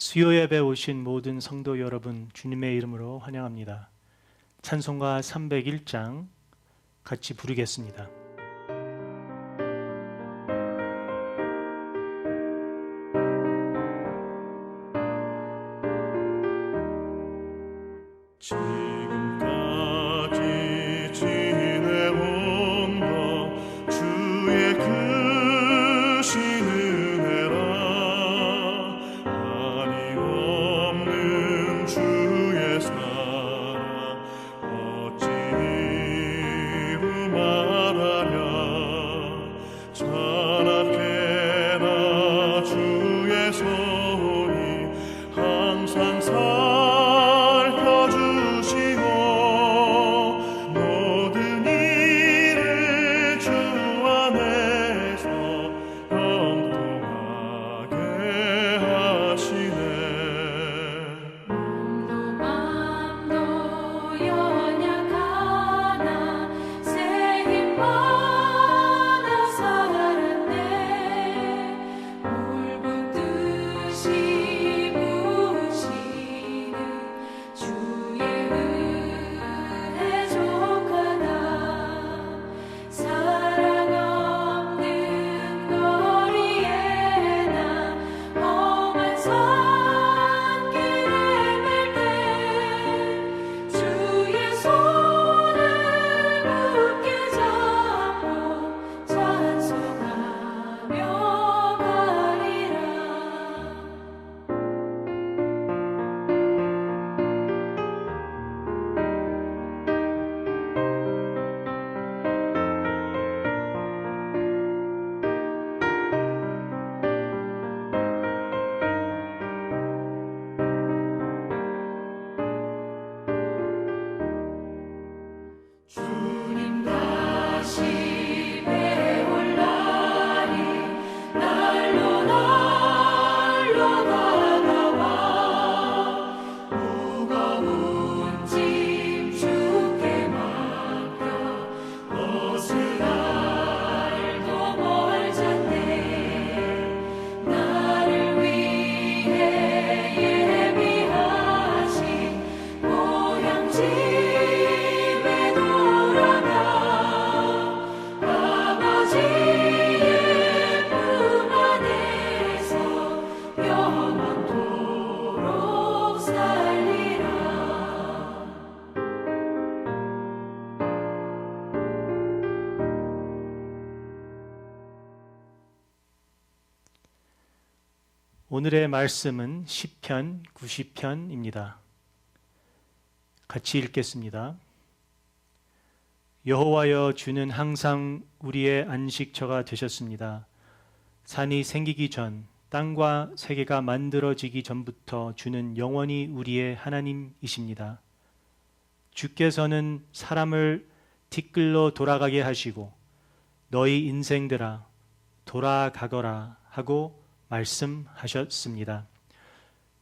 수요 예배 오신 모든 성도 여러분, 주님의 이름으로 환영합니다. 찬송가 301장 같이 부르겠습니다. 지금까지 지내온 것 주의 크신 은혜라. 한이 없는 주의 사랑 어찌 이루 말하랴. 찬악해나 주의 손이 항상 살펴주시고 모든 일을 주 안에서 형통하게 하시네. 맘도 연약하나 새 힘 받아 살았네. 물붓듯이 부으시는 주의 은혜 족하다. 사랑 없는 거리에 나 험한 산길을 갈 때 주의 손을 굳게 잡고 찬송하며 가리라. 주님 다시 배울 날이 날로 다가와. 무거운 짐 주께 맡겨 벗을 날도 멀잖네. 나를 위해 예비하신 고향집에 돌아가 아버지의 품 안에서 영원토록 살리라. 오늘의 말씀은 시편 90편입니다. 같이 읽겠습니다. 여호와여, 주는 항상 우리의 안식처가 되셨습니다. 산이 생기기 전, 땅과 세계가 만들어지기 전부터 주는 영원히 우리의 하나님이십니다. 주께서는 사람을 티끌로 돌아가게 하시고 너희 인생들아 돌아가거라 하고 말씀하셨습니다.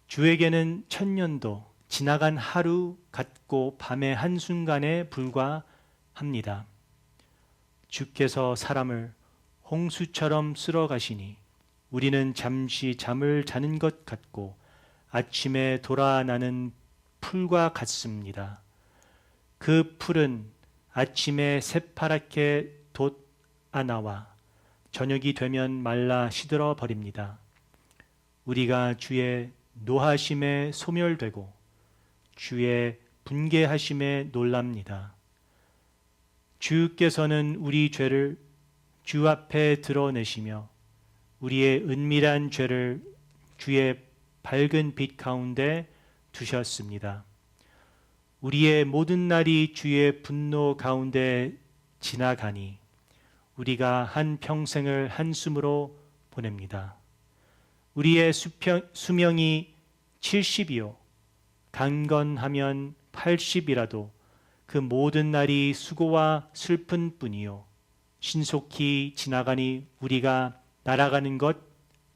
주에게는 천년도 지나간 하루 같고 밤의 한순간에 불과합니다. 주께서 사람을 홍수처럼 쓸어 가시니 우리는 잠시 잠을 자는 것 같고 아침에 돌아나는 풀과 같습니다. 그 풀은 아침에 새파랗게 돋아나와 저녁이 되면 말라 시들어 버립니다. 우리가 주의 노하심에 소멸되고 주의 분개하심에 놀랍니다. 주께서는 우리 죄를 주 앞에 드러내시며 우리의 은밀한 죄를 주의 밝은 빛 가운데 두셨습니다. 우리의 모든 날이 주의 분노 가운데 지나가니 우리가 한 평생을 한숨으로 보냅니다. 우리의 수명이 70이요 강건하면 80이라도 그 모든 날이 수고와 슬픈 뿐이요 신속히 지나가니 우리가 날아가는 것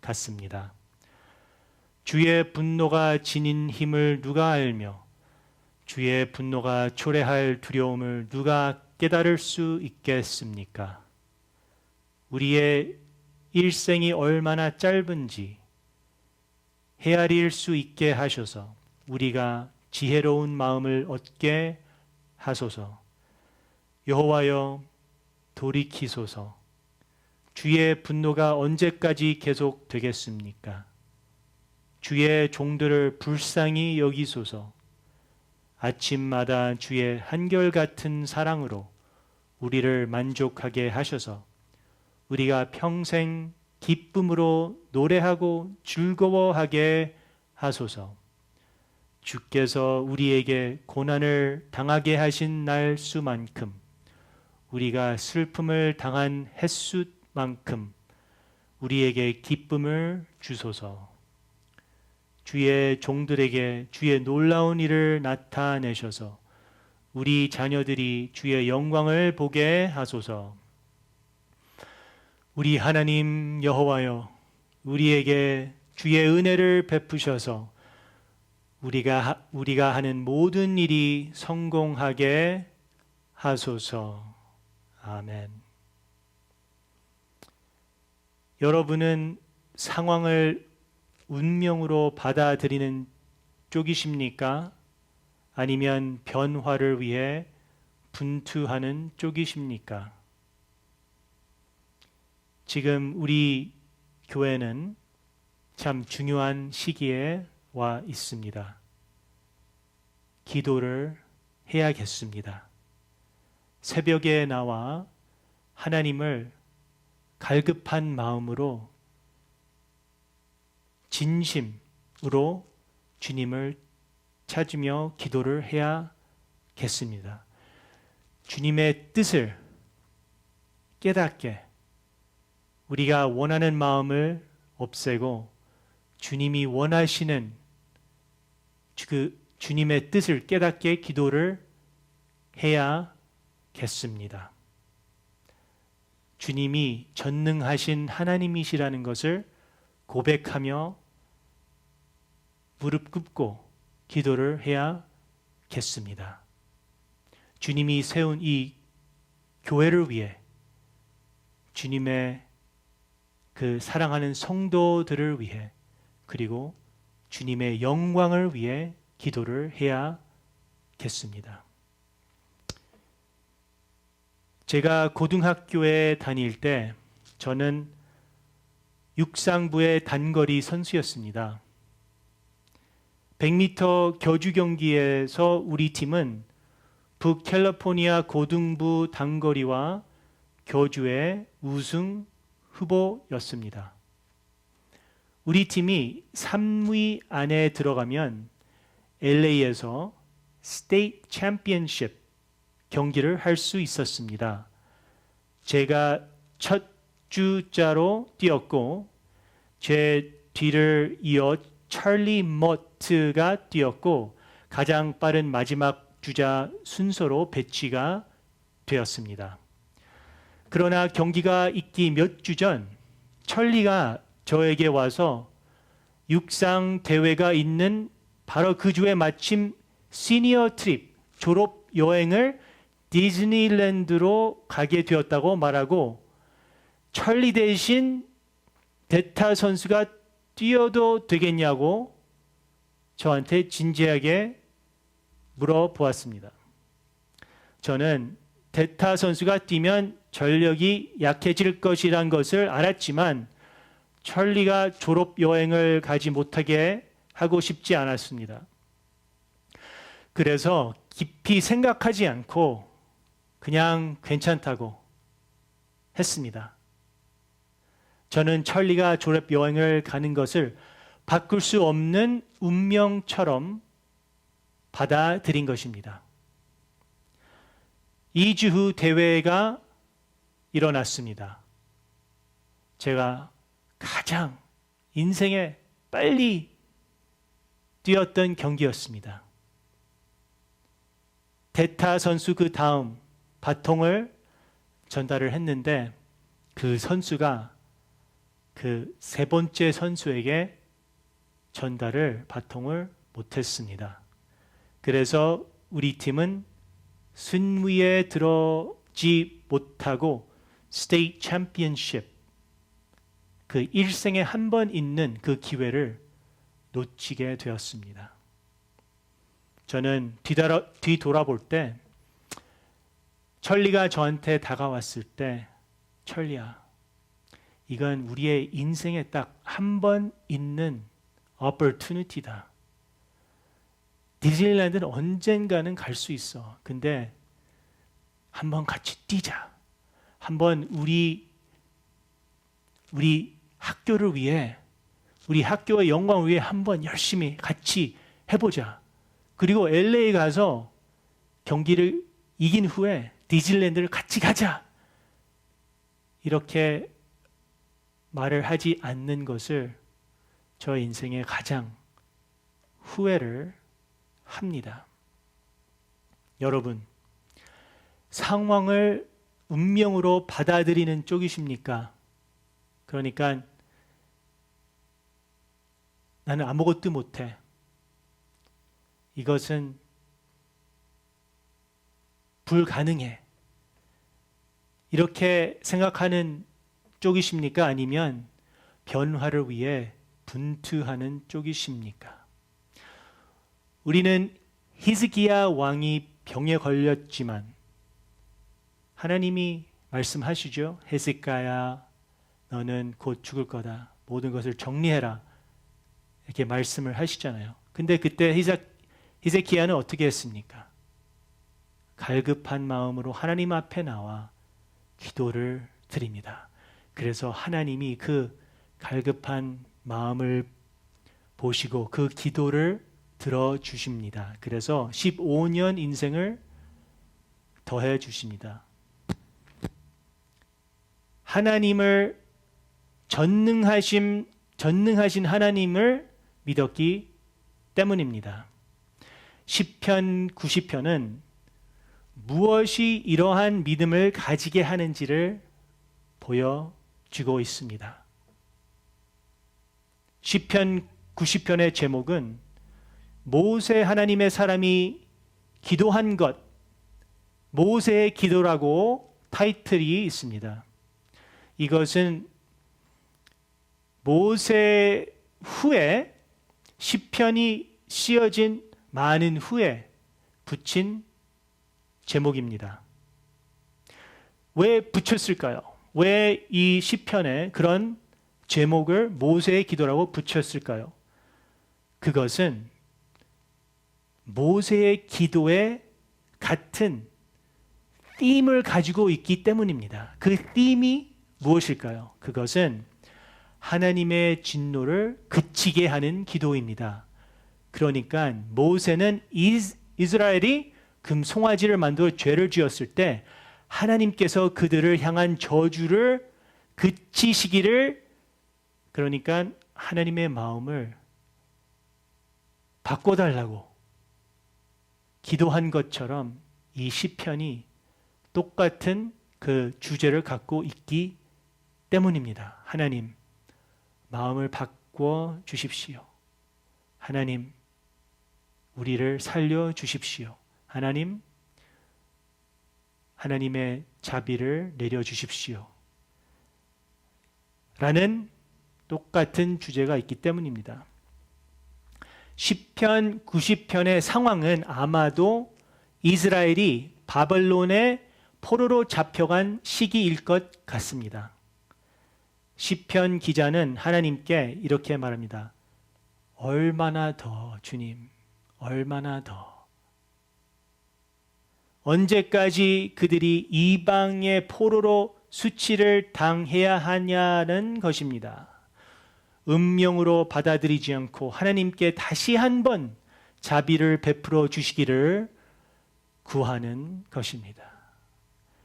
같습니다. 주의 분노가 지닌 힘을 누가 알며 주의 분노가 초래할 두려움을 누가 깨달을 수 있겠습니까? 우리의 일생이 얼마나 짧은지 헤아릴 수 있게 하셔서 우리가 지혜로운 마음을 얻게 하소서. 여호와여, 돌이키소서. 주의 분노가 언제까지 계속 되겠습니까? 주의 종들을 불쌍히 여기소서. 아침마다 주의 한결같은 사랑으로 우리를 만족하게 하셔서 우리가 평생 기쁨으로 노래하고 즐거워하게 하소서. 주께서 우리에게 고난을 당하게 하신 날 수만큼 우리가 슬픔을 당한 횟수만큼 우리에게 기쁨을 주소서. 주의 종들에게 주의 놀라운 일을 나타내셔서 우리 자녀들이 주의 영광을 보게 하소서. 우리 하나님 여호와여, 우리에게 주의 은혜를 베푸셔서 우리가 하는 모든 일이 성공하게 하소서. 아멘. 여러분은 상황을 운명으로 받아들이는 쪽이십니까? 아니면 변화를 위해 분투하는 쪽이십니까? 지금 우리 교회는 참 중요한 시기에 와 있습니다. 기도를 해야겠습니다. 새벽에 나와 하나님을 갈급한 마음으로 진심으로 주님을 찾으며 기도를 해야겠습니다. 주님의 뜻을 깨닫게 우리가 원하는 마음을 없애고 주님이 원하시는 그 주님의 뜻을 깨닫게 기도를 해야겠습니다. 주님이 전능하신 하나님이시라는 것을 고백하며 무릎 꿇고 기도를 해야겠습니다. 주님이 세운 이 교회를 위해 주님의 그 사랑하는 성도들을 위해 그리고 주님의 영광을 위해 기도를 해야겠습니다. 제가 고등학교에 다닐 때 저는 육상부의 단거리 선수였습니다. 100m 겨주 경기에서 우리 팀은 북캘리포니아 고등부 단거리와 겨주의 우승 후보였습니다. 우리 팀이 3위 안에 들어가면 LA에서 스테이트 챔피언십 경기를 할 수 있었습니다. 제가 첫 주자로 뛰었고 제 뒤를 이어 찰리 머트가 뛰었고 가장 빠른 마지막 주자 순서로 배치가 되었습니다. 그러나 경기가 있기 몇 주 전 찰리가 저에게 와서 육상 대회가 있는 바로 그 주에 마침 시니어 트립 졸업 여행을 디즈니랜드로 가게 되었다고 말하고 찰리 대신 대타 선수가 뛰어도 되겠냐고 저한테 진지하게 물어보았습니다. 저는 대타 선수가 뛰면 전력이 약해질 것이란 것을 알았지만 찰리가 졸업 여행을 가지 못하게 하고 싶지 않았습니다. 그래서 깊이 생각하지 않고 그냥 괜찮다고 했습니다. 저는 찰리가 졸업 여행을 가는 것을 바꿀 수 없는 운명처럼 받아들인 것입니다. 2주 후 대회가 일어났습니다. 제가 가장 인생에 빨리 뛰었던 경기였습니다. 대타 선수 그 다음 바통을 전달을 했는데 그 선수가 그 세 번째 선수에게 전달을 바통을 못했습니다. 그래서 우리 팀은 순위에 들어지 못하고 스테이트 챔피언십 그 일생에 한 번 있는 그 기회를 놓치게 되었습니다. 저는 뒤돌아볼 때 천리가 저한테 다가왔을 때, 천리야, 이건 우리의 인생에 딱 한 번 있는 opportunity다. 디즈니랜드는 언젠가는 갈 수 있어. 근데 한번 같이 뛰자. 한번 우리 학교를 위해, 우리 학교의 영광을 위해 한번 열심히 같이 해보자. 그리고 LA 가서 경기를 이긴 후에 디즈니랜드를 같이 가자. 이렇게 말을 하지 않는 것을 저 인생의 가장 후회를 합니다. 여러분, 상황을 운명으로 받아들이는 쪽이십니까? 그러니까 나는 아무것도 못해. 이것은 불가능해. 이렇게 생각하는 쪽이십니까? 아니면 변화를 위해 분투하는 쪽이십니까? 우리는 히스기야 왕이 병에 걸렸지만 하나님이 말씀하시죠. 헤세카야, 너는 곧 죽을 거다. 모든 것을 정리해라. 이렇게 말씀을 하시잖아요. 근데 그때 히스기야는 어떻게 했습니까? 갈급한 마음으로 하나님 앞에 나와 기도를 드립니다. 그래서 하나님이 그 갈급한 마음을 보시고 그 기도를 들어주십니다. 그래서 15년 인생을 더해 주십니다. 하나님을 전능하신 하나님을 믿었기 때문입니다. 시편 90편은 무엇이 이러한 믿음을 가지게 하는지를 보여주고 있습니다. 시편 90편의 제목은 모세 하나님의 사람이 기도한 것, 모세의 기도라고 타이틀이 있습니다. 이것은 모세 후에 시편이 씌어진 많은 후에 붙인 제목입니다. 왜 붙였을까요? 왜 이 시편에 그런 제목을 모세의 기도라고 붙였을까요? 그것은 모세의 기도에 같은 them을 가지고 있기 때문입니다. 그 them이 무엇일까요? 그것은 하나님의 진노를 그치게 하는 기도입니다. 그러니까 모세는 이스라엘이 금송아지를 만들어 죄를 지었을 때 하나님께서 그들을 향한 저주를 그치시기를, 그러니까 하나님의 마음을 바꿔달라고 기도한 것처럼 이 시편이 똑같은 그 주제를 갖고 있기 때문입니다. 하나님, 마음을 바꿔 주십시오. 하나님, 우리를 살려 주십시오. 하나님, 하나님의 자비를 내려 주십시오. 라는 똑같은 주제가 있기 때문입니다. 시편 90편의 상황은 아마도 이스라엘이 바벨론의 포로로 잡혀간 시기일 것 같습니다. 시편 기자는 하나님께 이렇게 말합니다. 얼마나 더, 주님, 얼마나 더. 언제까지 그들이 이방의 포로로 수치를 당해야 하냐는 것입니다. 음명으로 받아들이지 않고 하나님께 다시 한번 자비를 베풀어 주시기를 구하는 것입니다.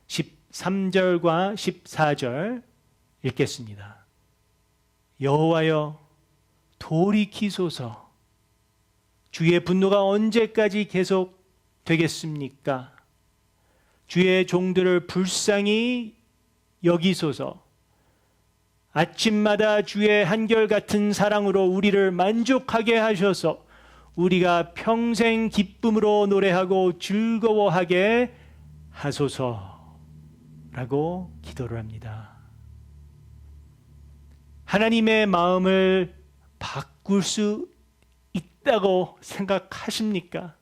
13절과 14절 읽겠습니다. 여호와여, 돌이키소서. 주의 분노가 언제까지 계속 되겠습니까? 주의 종들을 불쌍히 여기소서. 아침마다 주의 한결같은 사랑으로 우리를 만족하게 하셔서 우리가 평생 기쁨으로 노래하고 즐거워하게 하소서라고 기도를 합니다. 하나님의 마음을 바꿀 수 있다고 생각하십니까?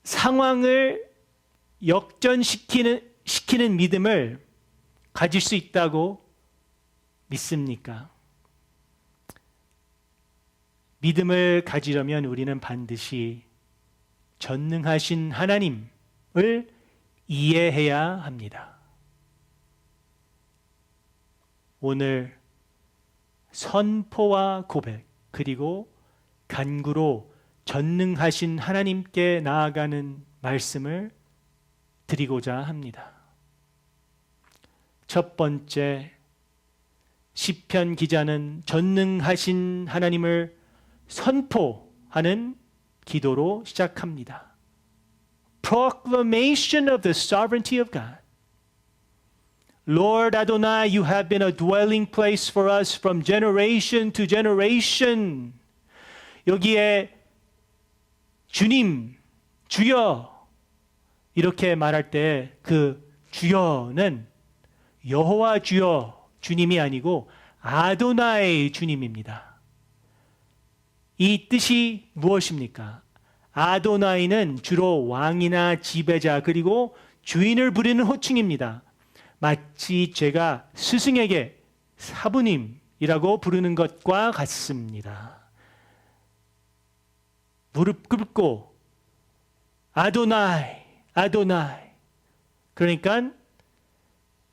상황을 역전시키는 믿음을 가질 수 있다고 믿습니까? 믿음을 가지려면 우리는 반드시 전능하신 하나님을 이해해야 합니다. 오늘 선포와 고백 그리고 간구로 전능하신 하나님께 나아가는 말씀을 드리고자 합니다. 첫 번째, 시편 기자는 전능하신 하나님을 선포하는 기도로 시작합니다. Proclamation of the sovereignty of God. Lord Adonai, you have been a dwelling place for us from generation to generation. 여기에 주님, 주여 이렇게 말할 때 그 주여는 여호와 주여 주님이 아니고 아도나이 주님입니다. 이 뜻이 무엇입니까? 아도나이는 주로 왕이나 지배자 그리고 주인을 부르는 호칭입니다. 마치 제가 스승에게 사부님이라고 부르는 것과 같습니다. 무릎 꿇고 아도나이, 아도나이. 그러니까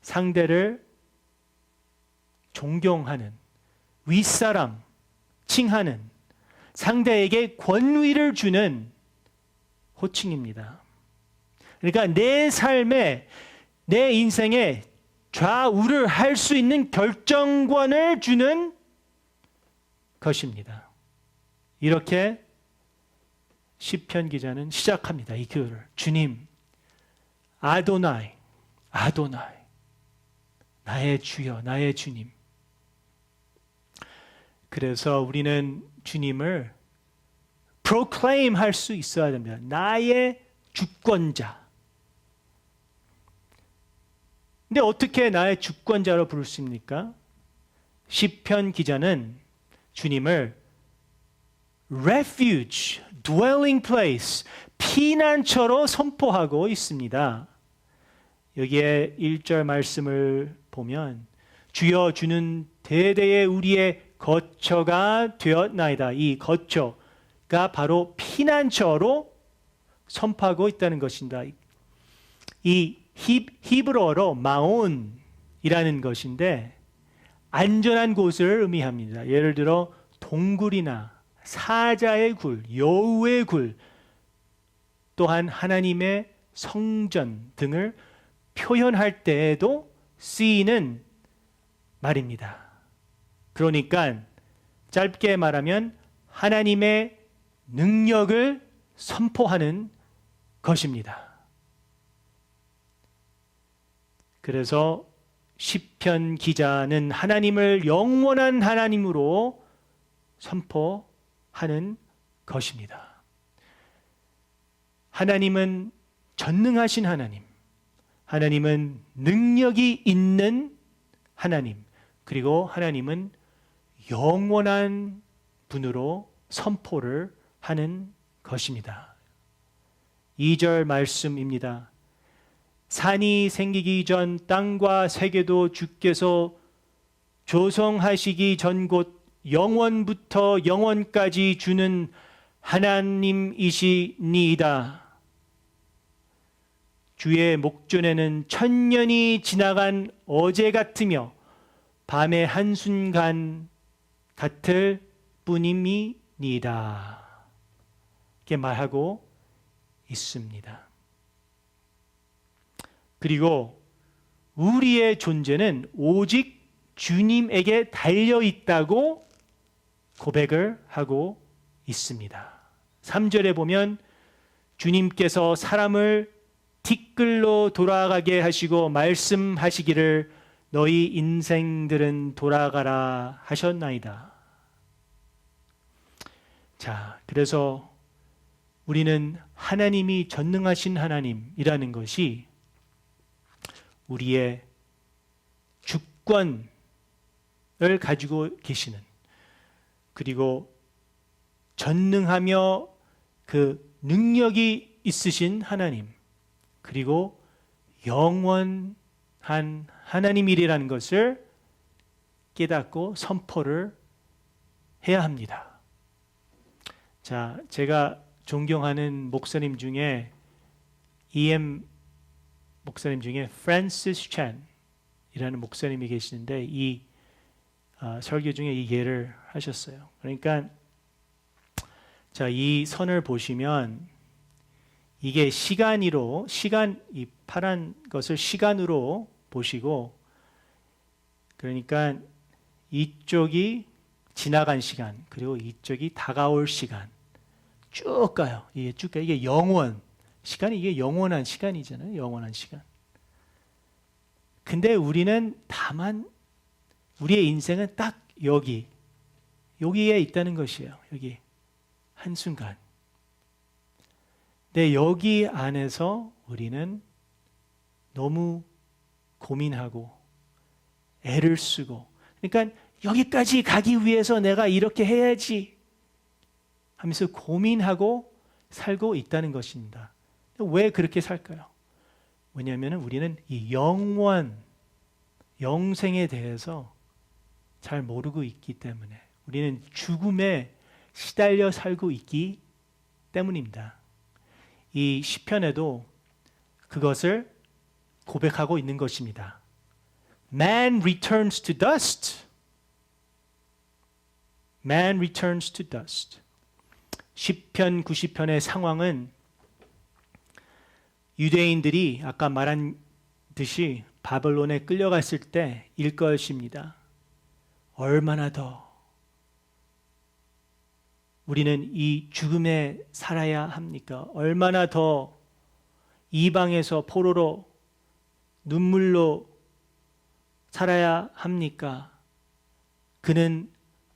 상대를 존경하는, 윗사람 칭하는, 상대에게 권위를 주는 호칭입니다. 그러니까 내 삶에, 내 인생에 좌우를 할 수 있는 결정권을 주는 것입니다. 이렇게 시편 기자는 시작합니다. 이 기도를. 주님, 아도나이, 아도나이, 나의 주여, 나의 주님. 그래서 우리는 주님을 proclaim 할 수 있어야 됩니다. 나의 주권자. 근데 어떻게 나의 주권자로 부를 수 있습니까? 시편 기자는 주님을 refuge, dwelling place, 피난처로 선포하고 있습니다. 여기에 1절 말씀을 보면 주여 주는 대대의 우리의 거처가 되었나이다. 이 거처가 바로 피난처로 선포하고 있다는 것입니다. 이 히브리어로 마온이라는 것인데 안전한 곳을 의미합니다. 예를 들어 동굴이나 사자의 굴, 여우의 굴, 또한 하나님의 성전 등을 표현할 때에도 쓰이는 말입니다. 그러니까 짧게 말하면 하나님의 능력을 선포하는 것입니다. 그래서 시편 기자는 하나님을 영원한 하나님으로 선포하는 것입니다. 하나님은 전능하신 하나님, 하나님은 능력이 있는 하나님, 그리고 하나님은 영원한 분으로 선포를 하는 것입니다. 2절 말씀입니다. 산이 생기기 전 땅과 세계도 주께서 조성하시기 전 곳 영원부터 영원까지 주는 하나님이시니이다. 주의 목전에는 천년이 지나간 어제 같으며 밤의 한순간 같을 뿐임이니이다. 이렇게 말하고 있습니다. 그리고 우리의 존재는 오직 주님에게 달려 있다고 고백을 하고 있습니다. 3절에 보면 주님께서 사람을 티끌로 돌아가게 하시고 말씀하시기를 너희 인생들은 돌아가라 하셨나이다. 자, 그래서 우리는 하나님이 전능하신 하나님이라는 것이 우리의 주권을 가지고 계시는, 그리고 전능하며 그 능력이 있으신 하나님, 그리고 영원한 하나님이라는 것을 깨닫고 선포를 해야 합니다. 자, 제가 존경하는 목사님 중에 EM 목사님 중에 프랜시스 찬이라는 목사님이 계시는데 이 설교 중에 이 예를 하셨어요. 그러니까 자, 이 선을 보시면 이게 이 파란 것을 시간으로 보시고, 그러니까 이쪽이 지나간 시간, 그리고 이쪽이 다가올 시간 쭉 가요. 이게 쭉 가요. 이게 시간이 이게 영원한 시간이잖아요. 영원한 시간. 근데 우리는 다만 우리의 인생은 딱 여기에 있다는 것이에요. 여기 한순간. 근데 여기 안에서 우리는 너무 고민하고 애를 쓰고, 그러니까 여기까지 가기 위해서 내가 이렇게 해야지 하면서 고민하고 살고 있다는 것입니다. 왜 그렇게 살까요? 왜냐하면 우리는 이 영생에 대해서 잘 모르고 있기 때문에, 우리는 죽음에 시달려 살고 있기 때문입니다. 이 시편에도 그것을 고백하고 있는 것입니다. Man returns to dust. Man returns to dust. 시편 90편의 상황은 유대인들이 아까 말한 듯이 바벨론에 끌려갔을 때일 것입니다. 얼마나 더 우리는 이 죽음에 살아야 합니까? 얼마나 더 이방에서 포로로 눈물로 살아야 합니까? 그는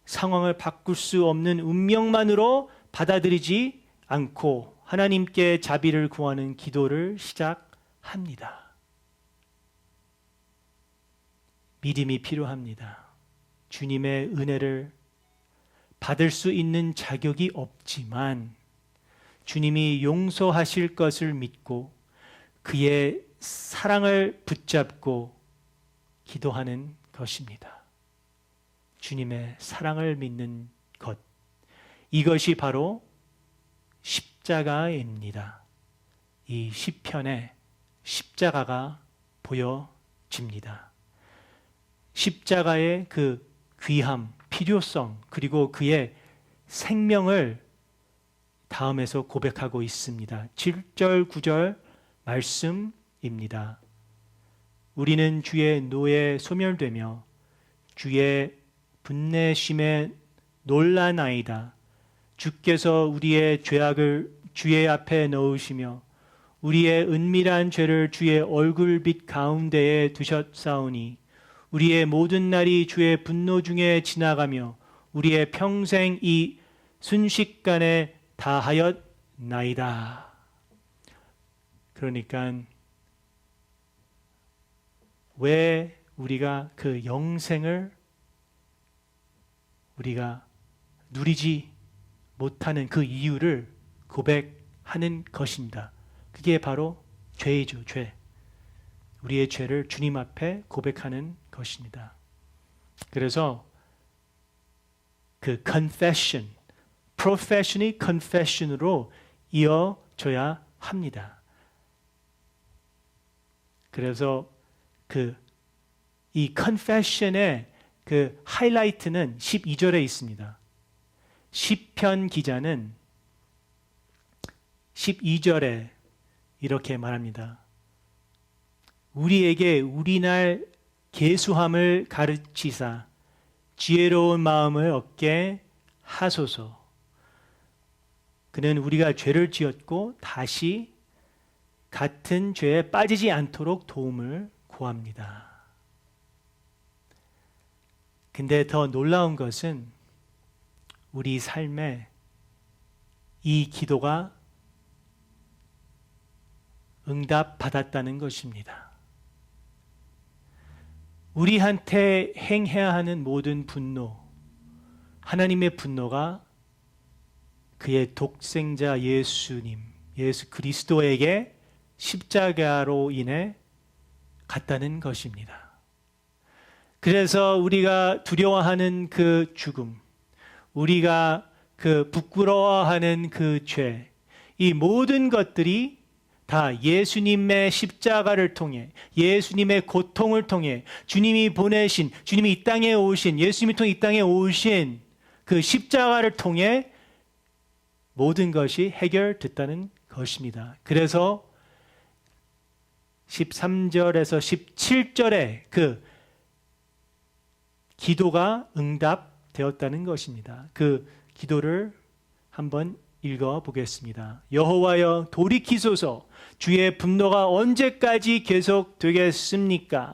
상황을 바꿀 수 없는 운명만으로 받아들이지 않고 하나님께 자비를 구하는 기도를 시작합니다. 믿음이 필요합니다. 주님의 은혜를 받을 수 있는 자격이 없지만 주님이 용서하실 것을 믿고 그의 사랑을 붙잡고 기도하는 것입니다. 주님의 사랑을 믿는 것. 이것이 바로 십자가입니다. 이 시편에 십자가가 보여집니다. 십자가의 그 귀함, 필요성, 그리고 그의 생명을 다음에서 고백하고 있습니다. 7절, 9절 말씀입니다. 우리는 주의 노에 소멸되며 주의 분내심에 놀라나이다. 주께서 우리의 죄악을 주의 앞에 넣으시며 우리의 은밀한 죄를 주의 얼굴빛 가운데에 두셨사오니 우리의 모든 날이 주의 분노 중에 지나가며 우리의 평생 이 순식간에 다하였나이다. 그러니까 왜 우리가 그 영생을 우리가 누리지 못하는 그 이유를 고백하는 것입니다. 그게 바로 죄이죠, 죄. 우리의 죄를 주님 앞에 고백하는 것입니다. 그래서 그 confession, profession이 confession으로 이어져야 합니다. 그래서 이 confession의 그 하이라이트는 12절에 있습니다. 시편 기자는 12절에 이렇게 말합니다. 우리에게 우리날 계수함을 가르치사 지혜로운 마음을 얻게 하소서. 그는 우리가 죄를 지었고 다시 같은 죄에 빠지지 않도록 도움을 구합니다. 근데 더 놀라운 것은 우리 삶에 이 기도가 응답받았다는 것입니다. 우리한테 행해야 하는 모든 분노, 하나님의 분노가 그의 독생자 예수님, 예수 그리스도에게 십자가로 인해 갔다는 것입니다. 그래서 우리가 두려워하는 그 죽음, 우리가 그 부끄러워하는 그 죄, 이 모든 것들이 다 예수님의 십자가를 통해, 예수님의 고통을 통해, 주님이 보내신, 주님이 이 땅에 오신, 예수님이 통해 이 땅에 오신 그 십자가를 통해 모든 것이 해결됐다는 것입니다. 그래서 13절에서 17절에 그 기도가 응답되었다는 것입니다. 그 기도를 한번 읽어 보겠습니다. 여호와여 돌이키소서, 주의 분노가 언제까지 계속되겠습니까?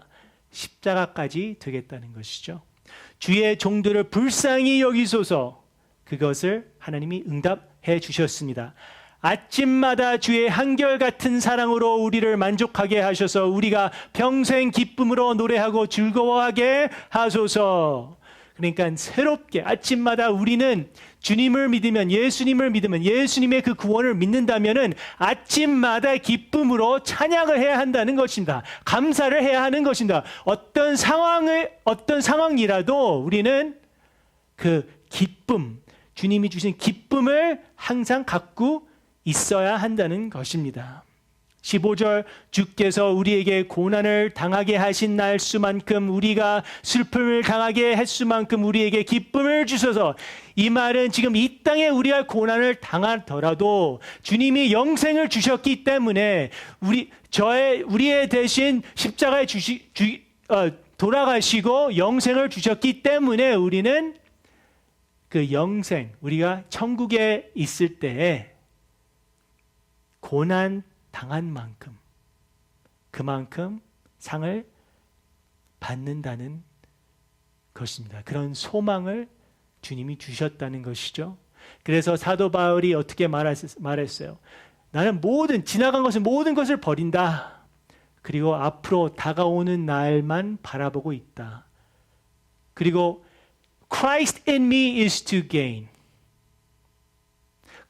십자가까지 되겠다는 것이죠. 주의 종들을 불쌍히 여기소서. 그것을 하나님이 응답해 주셨습니다. 아침마다 주의 한결같은 사랑으로 우리를 만족하게 하셔서 우리가 평생 기쁨으로 노래하고 즐거워하게 하소서. 그러니까 새롭게 아침마다 우리는 주님을 믿으면, 예수님을 믿으면, 예수님의 그 구원을 믿는다면은 아침마다 기쁨으로 찬양을 해야 한다는 것입니다. 감사를 해야 하는 것입니다. 어떤 상황이라도 우리는 그 기쁨, 주님이 주신 기쁨을 항상 갖고 있어야 한다는 것입니다. 15절, 주께서 우리에게 고난을 당하게 하신 날 수만큼, 우리가 슬픔을 당하게 했수만큼 우리에게 기쁨을 주셔서, 이 말은 지금 이 땅에 우리가 고난을 당하더라도 주님이 영생을 주셨기 때문에 우리의 대신 십자가에 돌아가시고 영생을 주셨기 때문에 우리는 그 영생, 우리가 천국에 있을 때에 고난 당한 만큼 그만큼 상을 받는다는 것입니다. 그런 소망을 주님이 주셨다는 것이죠. 그래서 사도 바울이 어떻게 말했어요? 나는 지나간 것은 모든 것을 버린다. 그리고 앞으로 다가오는 날만 바라보고 있다. 그리고 Christ in me is to gain.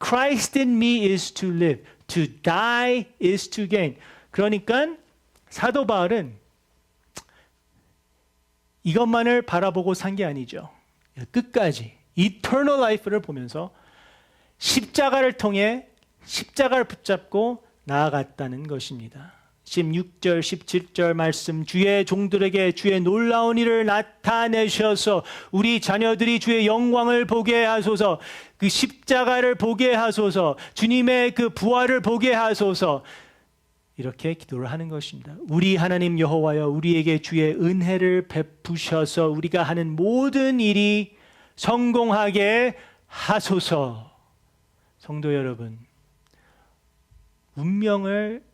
Christ in me is to live. To die is to gain. 그러니까 사도 바울은 이것만을 바라보고 산 게 아니죠. 끝까지 eternal life를 보면서 십자가를 통해 십자가를 붙잡고 나아갔다는 것입니다. 16절, 17절 말씀, 주의 종들에게 주의 놀라운 일을 나타내셔서 우리 자녀들이 주의 영광을 보게 하소서, 그 십자가를 보게 하소서, 주님의 그 부활을 보게 하소서, 이렇게 기도를 하는 것입니다. 우리 하나님 여호와여, 우리에게 주의 은혜를 베푸셔서 우리가 하는 모든 일이 성공하게 하소서. 성도 여러분, 운명을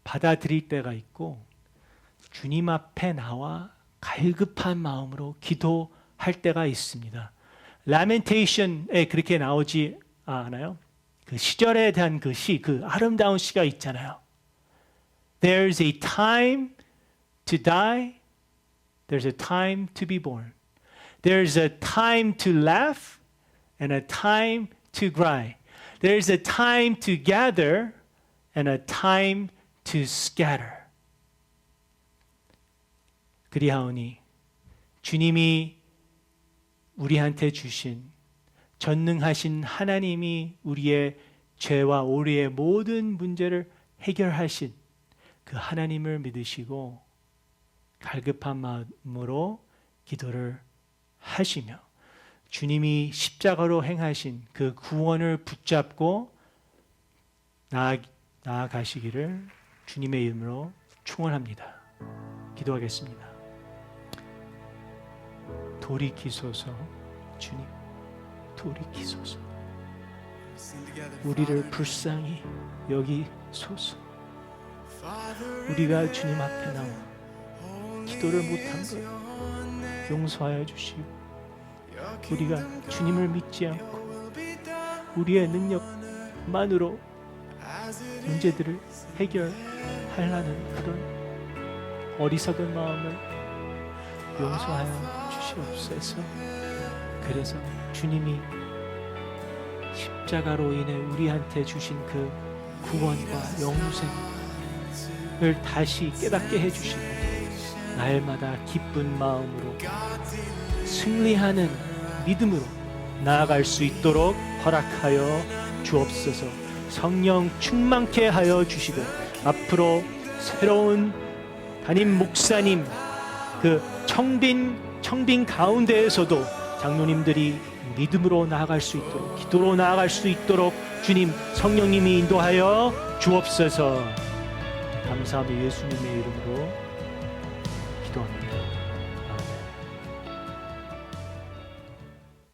받아들일 때가 있고 주님 앞에 나와 갈급한 마음으로 기도할 때가 있습니다. 라멘테이션에 그렇게 나오지 않아요? 그 시절에 대한 그 아름다운 시가 있잖아요. There's a time to die. There's a time to be born. There's a time to laugh and a time to cry. There's a time to gather and a time to scatter. 그리하오니 주님이 우리한테 주신 전능하신 하나님이 우리의 죄와 우리의 모든 문제를 해결하신 그 하나님을 믿으시고 갈급한 마음으로 기도를 하시며 주님이 십자가로 행하신 그 구원을 붙잡고 나아가시기를 주님의 이름으로 축원합니다. 기도하겠습니다. 돌이키소서. 주님, 돌이키소서. 우리를 불쌍히 여기소서. 우리가 주님 앞에 나와 기도를 못한 것 용서하여 주시고, 우리가 주님을 믿지 않고 우리의 능력만으로 문제들을 해결하려는 그런 어리석은 마음을 용서하여 주시옵소서. 그래서 주님이 십자가로 인해 우리한테 주신 그 구원과 영생을 다시 깨닫게 해주시고 날마다 기쁜 마음으로 승리하는 믿음으로 나아갈 수 있도록 허락하여 주옵소서. 성령 충만케 하여 주시고 앞으로 새로운 담임 목사님 그 청빈 가운데에서도 장로님들이 믿음으로 나아갈 수 있도록, 기도로 나아갈 수 있도록 주님 성령님이 인도하여 주옵소서. 감사하며 예수님의 이름으로 기도합니다.